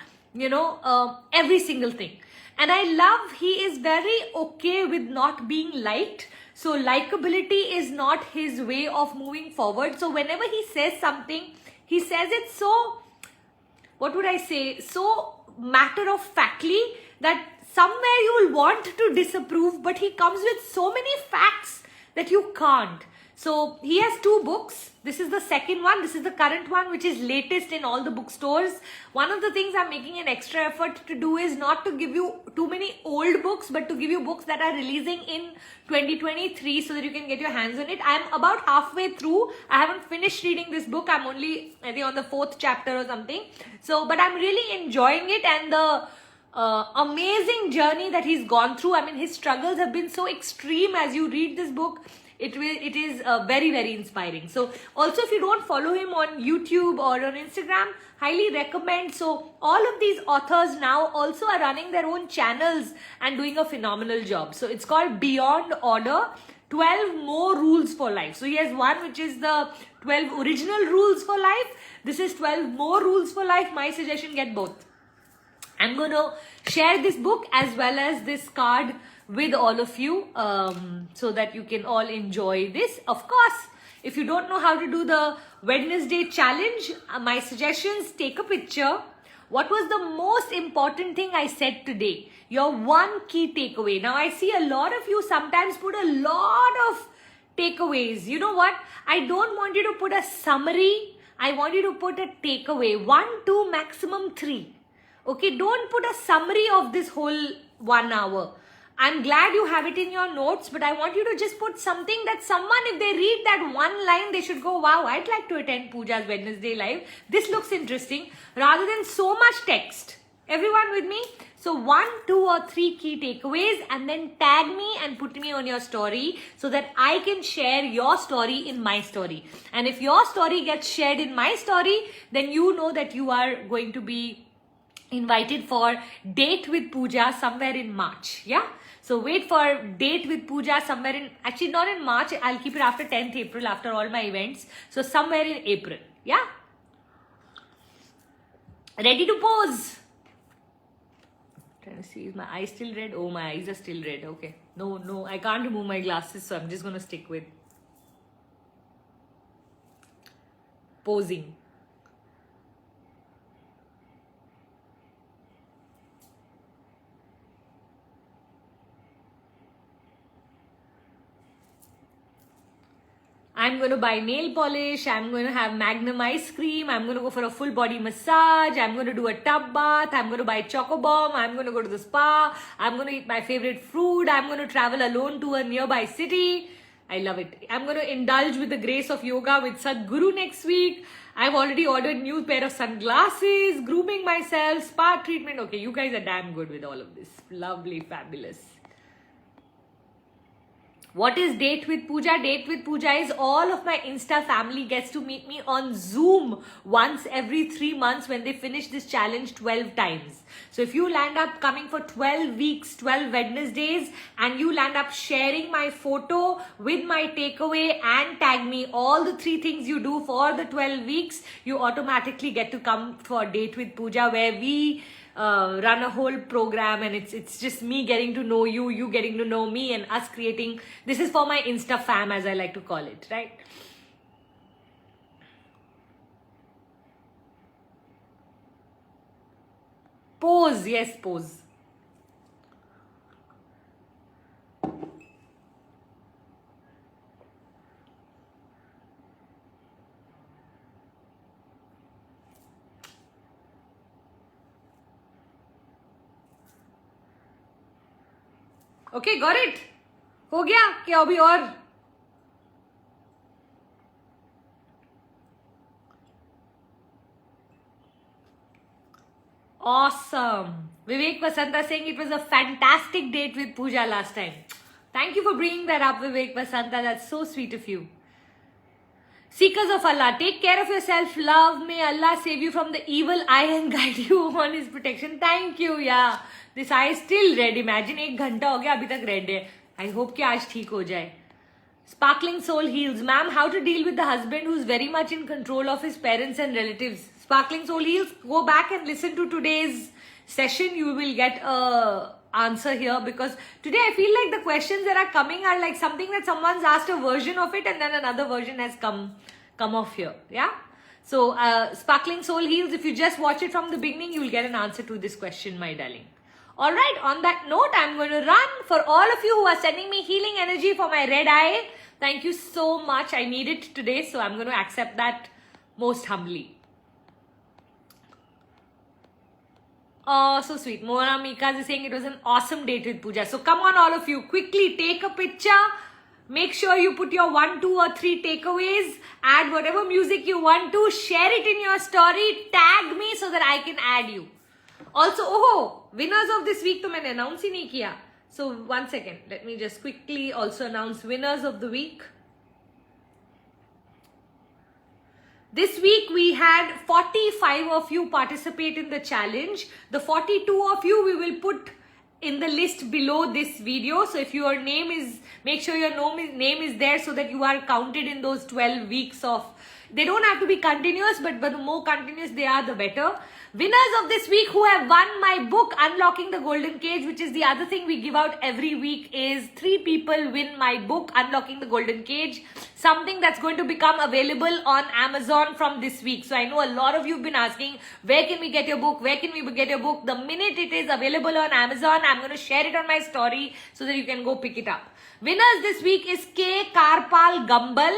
every single thing. And I love, he is very okay with not being liked. So likability is not his way of moving forward. So whenever he says something, he says it so, what would I say, so matter of factly that somewhere you will want to disapprove, but he comes with so many facts that you can't. So he has 2 books. This is the second one. This is the current one, which is latest in all the bookstores. One of the things I'm making an extra effort to do is not to give you too many old books, but to give you books that are releasing in 2023 so that you can get your hands on it. I'm about halfway through. I haven't finished reading this book. I'm only, I think, on the 4th chapter or something. So, but I'm really enjoying it, and the amazing journey that he's gone through. I mean, his struggles have been so extreme. As you read this book, it is very, very inspiring. So also, if you don't follow him on YouTube or on Instagram, highly recommend. So all of these authors now also are running their own channels and doing a phenomenal job. So it's called Beyond Order, 12 More Rules for Life. So he has one which is the 12 original rules for life. This is 12 more rules for life. My suggestion, get both. I'm going to share this book as well as this card with all of you so that you can all enjoy this. Of course, if you don't know how to do the Wednesday challenge, my suggestions, take a picture. What was the most important thing I said today? Your one key takeaway. Now, I see a lot of you sometimes put a lot of takeaways. You know what? I don't want you to put a summary. I want you to put a takeaway. 1, 2, maximum 3. Okay, don't put a summary of this whole 1 hour. I'm glad you have it in your notes, but I want you to just put something that someone, if they read that one line, they should go, wow, I'd like to attend Puja's Wednesday live. This looks interesting, rather than so much text. Everyone with me? So 1, 2 or 3 key takeaways, and then tag me and put me on your story so that I can share your story in my story. And if your story gets shared in my story, then you know that you are going to be invited for Date with Puja somewhere in March. Yeah? So wait for Date with Puja somewhere in, actually not in March, I'll keep it after 10th April, after all my events. So somewhere in April. Yeah? Ready to pose? Trying to see, is my eye still red? Oh, my eyes are still red. Okay. No, I can't remove my glasses, so I'm just going to stick with posing. I'm going to buy nail polish, I'm going to have Magnum ice cream, I'm going to go for a full body massage, I'm going to do a tub bath, I'm going to buy Choco Bomb, I'm going to go to the spa, I'm going to eat my favorite fruit, I'm going to travel alone to a nearby city. I love it. I'm going to indulge with the grace of yoga with Sadhguru next week. I've already ordered new pair of sunglasses, grooming myself, spa treatment. Okay, you guys are damn good with all of this. Lovely, fabulous. What is Date with Puja? Date with Puja is all of my Insta family gets to meet me on Zoom once every 3 months when they finish this challenge 12 times. So if you land up coming for 12 weeks, 12 Wednesdays, and you land up sharing my photo with my takeaway and tag me, all the 3 things you do for the 12 weeks, you automatically get to come for Date with Puja, where we run a whole program, and it's just me getting to know you, you getting to know me, and us creating. This is for my Insta fam, as I like to call it, right? Pose, yes, pose. Okay, got it? हो गया क्या अभी और? Awesome. Vivek Vasanta saying it was a fantastic date with Puja last time. Thank you for bringing that up, Vivek Vasanta. That's so sweet of you. Seekers of Allah, take care of yourself. Love. May Allah save you from the evil eye and guide you on His protection. Thank you. Yeah. This eye is still red. Imagine 1 घंटा हो गया अभी तक red है. I hope कि आज ठीक हो जाए. Sparkling Soul Heals. Ma'am, how to deal with the husband who's very much in control of his parents and relatives? Sparkling Soul Heals, go back and listen to today's session. You will get a answer here, because today I feel like the questions that are coming are like something that someone's asked a version of it and then another version has come off here. Yeah. So Sparkling Soul Heals, if you just watch it from the beginning, you will get an answer to this question, my darling. Alright, on that note, I'm going to run. For all of you who are sending me healing energy for my red eye, thank you so much. I need it today, so I'm going to accept that most humbly. Oh, so sweet. Mona Mika is saying it was an awesome date with Puja. So come on, all of you, quickly take a picture. Make sure you put your 1, 2 or 3 takeaways. Add whatever music you want to. Share it in your story. Tag me so that I can add you. Also, winners of this week to मैंने announce ही नहीं किया. So 1 second, let me just quickly also announce winners of the week. This week we had 45 of you participate in the challenge. The 42 of you we will put in the list below this video. So if your name is, make sure your name is there so that you are counted in those 12 weeks of. They don't have to be continuous, but the more continuous they are, the better. Winners of this week who have won my book, Unlocking the Golden Cage, which is the other thing we give out every week, is 3 people win my book, Unlocking the Golden Cage. Something that's going to become available on Amazon from this week. So I know a lot of you have been asking, where can we get your book? Where can we get your book? The minute it is available on Amazon, I'm going to share it on my story so that you can go pick it up. Winners this week is K. Karpal Gumbal.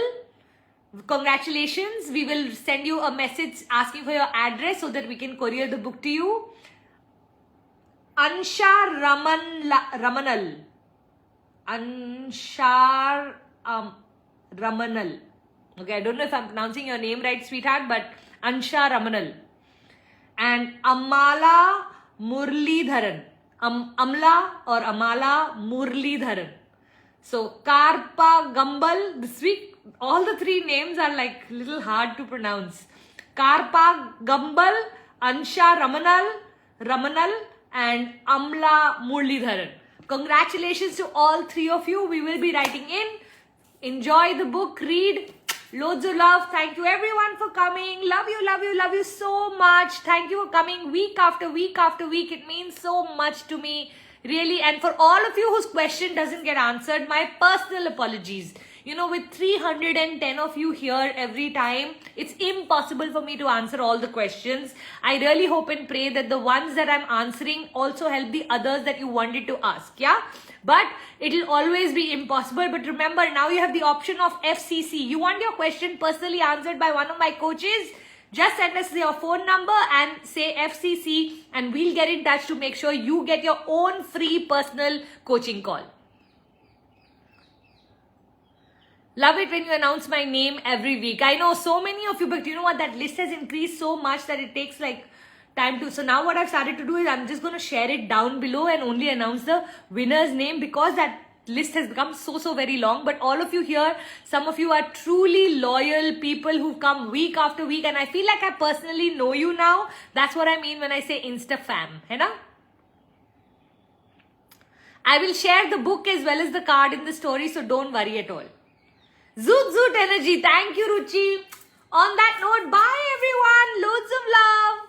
Congratulations. We will send you a message asking for your address so that we can courier the book to you. Anshar Ramanal. Anshar Ramanal. Okay, I don't know if I'm pronouncing your name right, sweetheart, but Anshar Ramanal. And Amala Murlidharan. Amla or Amala Murlidharan. So, Karpa Gumbal, this week, all the 3 names are like little hard to pronounce. Karpa Gumbal, Ansha Ramanal, and Amla Murlidharan. Congratulations to all 3 of you. We will be writing in. Enjoy the book, read. Loads of love. Thank you everyone for coming. Love you so much. Thank you for coming week after week after week. It means so much to me. Really, and for all of you whose question doesn't get answered, my personal apologies. You know, with 310 of you here every time, it's impossible for me to answer all the questions. I really hope and pray that the ones that I'm answering also help the others that you wanted to ask, yeah? But it'll always be impossible. But remember, now you have the option of FCC. You want your question personally answered by one of my coaches? Just send us your phone number and say FCC, and we'll get in touch to make sure you get your own free personal coaching call. Love it when you announce my name every week. I know so many of you, but you know what? That list has increased so much that it takes like time to. So now what I've started to do is I'm just going to share it down below and only announce the winner's name, because that list has become so very long. But all of you here, some of you are truly loyal people who come week after week, and I feel like I personally know you now. That's what I mean when I say Insta fam, hai na? I will share the book as well as the card in the story, so don't worry at all. Zoot energy. Thank you, Ruchi. On that note, bye everyone. Loads of love.